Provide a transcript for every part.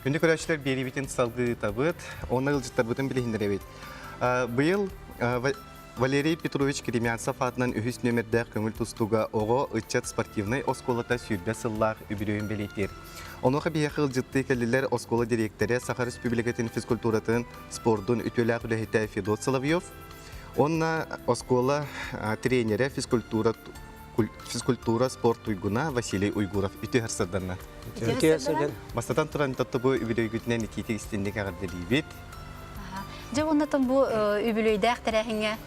Günde körәчләр бери битен салгы табыт, оны ылжыттар бутын билеһиндер бит. Быел Валерий Петрович Кремянцев атынан үһүс номердә көңүл тустуга ого ычат спортивный осколата сүрбә сыллар үбүрөйүн белетер. Онуға бияқы ылжытты келелер оскола директоры Сахар Республикатын физкультуратын спордун үтөләк үләхеті Федот Соловьев. Онна оскола тренері физкультура спорт уйгуна Василий Уйгуров үті ғырсырдарына. Бастатан тұран татты бұл үбілөй күтінен икеті істендік ағырды бейбет. Жауынатын бұл үбілөйді әқтірәхіңе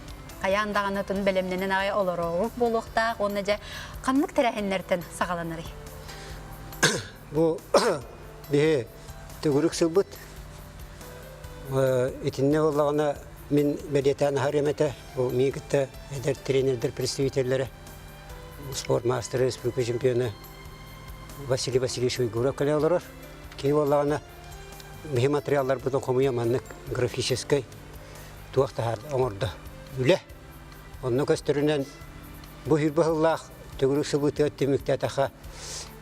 қаяндағанытын бәлемненен ағай оларауық болуқтақ, оны жа қанлық тәрәхінлерден сағаланыры. Бұл бе түгірік сылбыт. Итінне олағына мен бәдетәні хареметі, бұл мегітті әдер тренердер, представителері, спорт мастері, республика чемпионы Василий Васильевич Уйгуров кәлі оларар. Кей олағына бе материалдар бұтын қомуя маннық графическай туақтағар оңырды үлі. Оның көстірінен бұл үрбағылақ түгірік сылбыты өттемікті атаға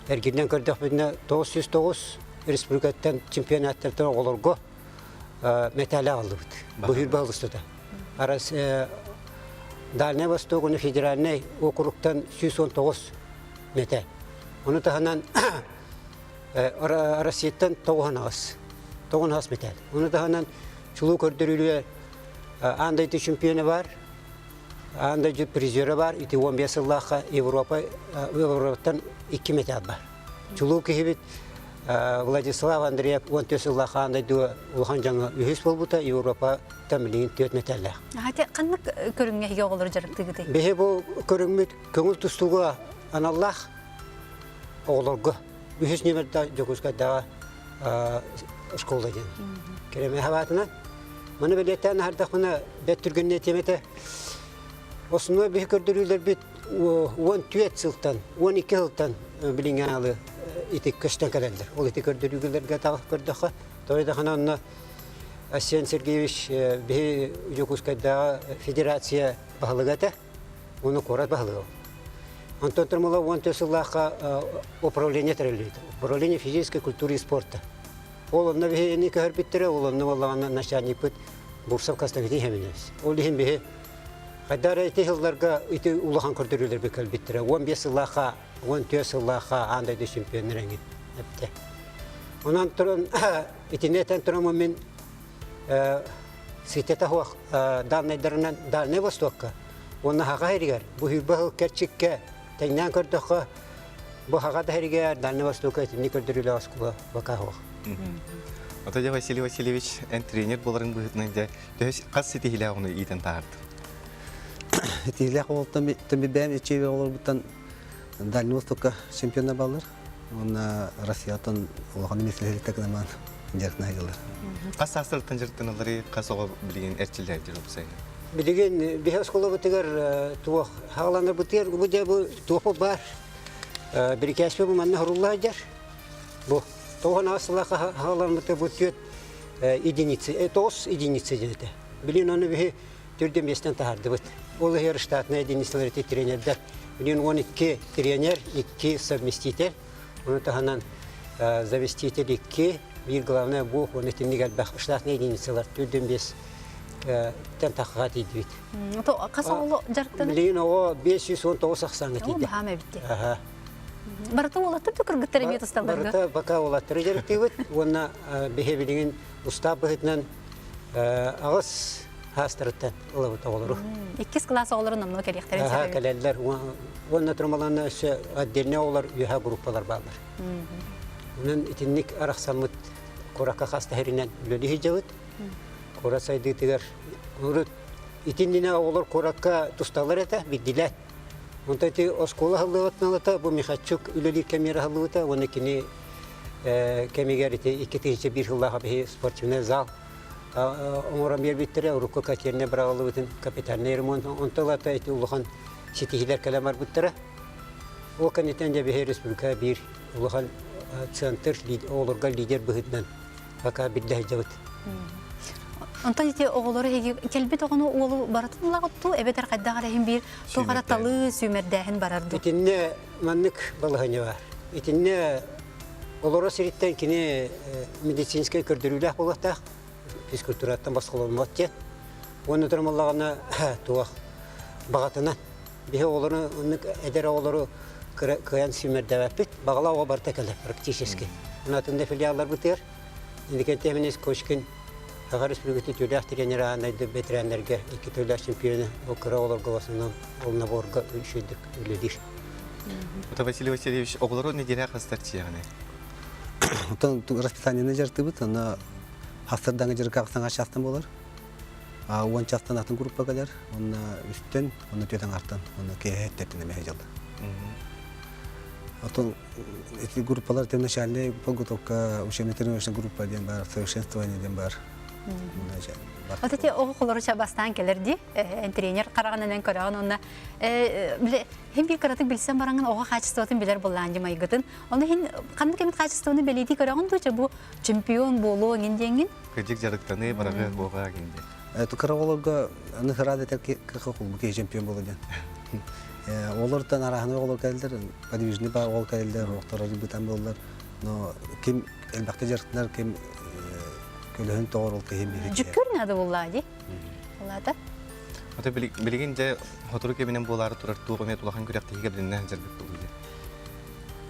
Әргеннен көрдік бідіне 909 республикаттан чемпионаттардан оларға металі алды бұд. Бұл үрбі алыстыда. Арас Дальний Восток, оны федеральный округтан 119 метал. Оны тағынан Россияттан 9 метал. Оны тағынан чулу көрдірілі андайды чемпионы бар, андайды призері бар, ити 15 жыллаққа Европадан 2 метал бар. Чулу кехебет Владислав Андреев 14 жыллаққа андайды ұлған жаңа үйес болбыта Европа тәмілеген 4 металлақ. Қанық көріңе еге олар жарықты кеді? Бәе бұл көріңмет көңіл тұстуға аналлақ оғылырғы. Үйес немерді жөкізгаддағы школда ден. Кереме хабатынан. Мұны білеттен ардақ мұны бәт түргенне теметі. Осыны бәе көрдірілер бет 14 жылдан, 12 жылдан білінген алы итик көштен кәлелдер. Ол итик көрдірілерге тағып көрдіқі. Тойдақына онына Асен Сергеевич бәе жөкізгаддағы федерация бағылығаты, оны қорат бағылығы. Антон Тұрмыла 14 жыллаққа управление тәрелейді. Управление физической культуры и спорта. Ол онына бәе ені көхір біттірі, ол онына олағана начальник бұд Бурсов Кастангетін хәмінес. Ол дейін бәе Қайдар әйті жылларға үті ұлыған көрдірілер бекел біттірі. 15 жыллаға, 14 жыллаға андайды чемпионер әңген әпті. Онан тұрын, итінетен тұрымы мен сетета хуақ Дальнайдарынан Дальный Востокқа. Оны хаға әрігер. Бұл үйбағыл кәрчікке тәңнен көрдіққа бұл хаға да әрігер Дальный Востокқа етімні көрдірілі асқылы бақа хуақ. Отады Василий Васильевич тренер боларын бұғытныңда қас сетихілі оны итін тағырды. Тилек олтан бәм ичебе олар бутан Дальний Востокка чемпионы балар. Оны Россиятан олған меселеліктек наман жарқына айғылар. Қас асыр тынжырттын олары қас оға білген әрчілер жүр бұсайын? Білген бейхе скола бұтығар туақ хағаланыр бұтығар бұде бұл туақпы бар. Бір кәспе бұл манны ғырулла жар. Бұл тоған асылаға хағаланыр бұты бұтығар единицы, 9 единицы жеді. Білген оны бейхе түрден бестен тағарды бұт. Ол ғыр штатына единицалар тренердер. Білген 12 тренер, 2 совместитель. Оны тағынан завеститель 2. Bir главное bu, onu tinni gelbək штатный единицалар түрден бес тән тақыға дейді бейді. Қаса олы жарықтаны? Білген оғы 519 ақсаңы дейді. Ол бұхам әбітті. Барыта олатты түкіргіттері бет ұсталдырғы? Барыта бақа олаттыры жарықты бейді. Оны бейе білген ұста бұғытынан ағыз хастырыттан олы бұта олыру. 2 класс олырын намны кәлектері себебі? Кәлелдер. Оны тұрмаланы отдельне олар үйе группалар бағылар. Onun itinlik araqsamıt koraka xastahirinden lölü hicavıt. Kora saydığı itinline olur koraka tustalar ete bildiler. Onda iti oskola halıvatnalata bu mihatçuk lölü kamera halıvata. Onu kini kemiger iti 2. bir yılla habehi sportivne zal. Onuram yer bittire Ruko Katerine Brağalıvıtın kapitanı remont. Ontalata iti uluğan sitihiler kalamar bittire. O kanitende bir Respublika bir uluğan центр оларға лидер бұғытынан бақа білді жауыд. Онтан ете оғылары келбет оғыны олы баратын лағытту, әбетер қайдағар әйін бір тоғаратталы сүймердәхін барарды. Итінне маннық балығыны бар. Итінне Олора сириттен кини медицинская көрдөрүлөх болаттак, физкультураттан баскаланмат ден. Оны турмаллагана туак багатынан. Бихе олору эдер олору кыян симердәвәппит, багалауга бар тәкәле практически. Унатында филиаллар бутыр. Индикән теминес көчкин Хагар Республикасы төдәк тренеры анайды ветераннарга ике төдәк чемпионы окра оларга басынан ол наборга үшедик үледиш. Это Василий Васильевич, оглору не диря хастарчияны. Отон расписаниены жартыбыт, аны хастардан жырга аксаңа частан болар. А он частан атын группа келер, оны үстен, оны төтен арттан, оны кехеттетине мехежалды. Отон эти группалар тем начальная подготовка, учебная тренировочная группа ден бар, совершенствование ден бар. Вот эти оголору чабастан келерди, тренер караганынан көрөгөн онна hem bir karatık bilsem barangın oğa kaçıstığını bilir bulanca maygıtın. Onu hin kandı kemet kaçıstığını belirti körөгөн tuğça bu çempiyon bolu ngindengin. Кыжык жарыктаны барага ога кенде. Это караволга нахрада так как bu чемпион болду ден. Олардан араханы олар келдер, подвижный бар ол келдер, рохторы бутан болдылар. Но ким элбакта жарыктар, ким көлөһүн тоорул кем бири. Жүккөрүн ады буллады. Буллады. Ата билигинде хотуру кеминен болары турар тугуне тулахан күрәктеге билинен жарбык булды.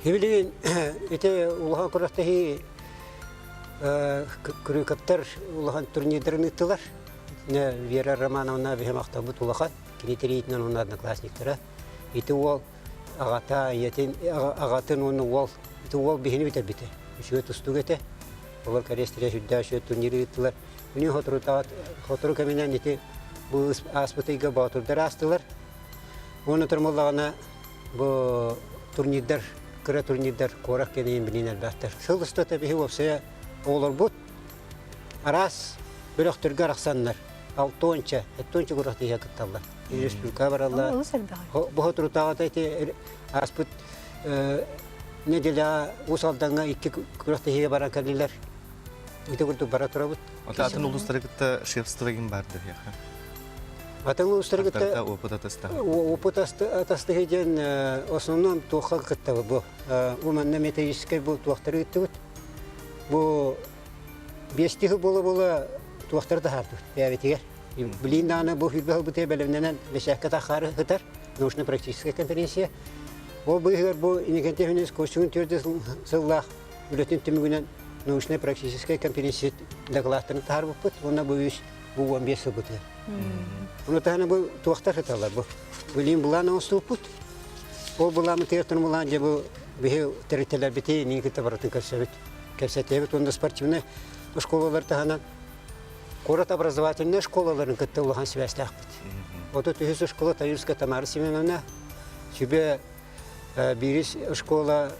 Хевилин эте улахан күрәктеги күрәктер улахан турнирдерин ыттылар. Не Вера Романовна бехмакта бу тулахан, критерийтнен onun одноклассниктары. Ите ол агата ятен агатын оны ол ите ол бехини битер бите. Үшүгө тустугете. Олар карестре жүддәшө турниры ыттылар. Уни хотуру кеминен ите bu aspetiga batırdır astılar. Onu turmalağına bu turnirler, kıra turnirler korak keneyim bilin elbette. Sıldısta tabii hepsi olur bu. Aras bıraktır garaksanlar. Altonça kurak diye kıttılar. Respublika var Allah. Bu hatırı tağıta eti aspet ne dila usaldan iki kurak diye barakaliler. İte kurdu baratura bu. Ата атын улустарыгытта шефствогин барды яха. Атын улустарыгытта опыт атаста. Опыт атастыгыден основном туха кыттабы бу. Уманна методический бу туахтары ыттыбыт. Бу бестиги бола туахтарды хартып. Бәбетигер. Билин даны бу филбал бу тебелемнен лешәккә тахары хытар. Научно-практическая конференция. Ол быгыр бу инегентехнис кошун төрдө сыллах үлетин тимгүнен научно-практическая конференция докладтарын тарбып бут. Онда бу 15 сыл бут. Onu tane bu tuaktar hatalar bu. Bilim bulan olsun put. O bulan tiyatron bulan bu bir teriteler biti niye tabaratın kasabet. Kasabet onda sportivne şkolalar tahana. Korat образовательные школаларын каттылган связьлах бит. Вот это из школа Таюрская Тамара Семеновна. Себе бирис школа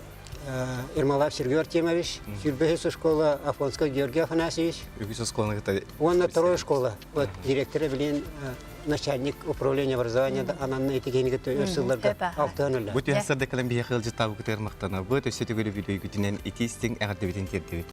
Ермолаев Сергей Артемович, Сюрбехес школа Афонская Георгий Афанасьевич. Он на второй школа. Вот директор Эвелин, начальник управления образования, она на эти деньги то ссылка алтанула. Бу тясырда калам бия хылжы табы кытыр мактана. Бу төсөтөгөлү видео күтүнен 2 стиң агарды битен керди.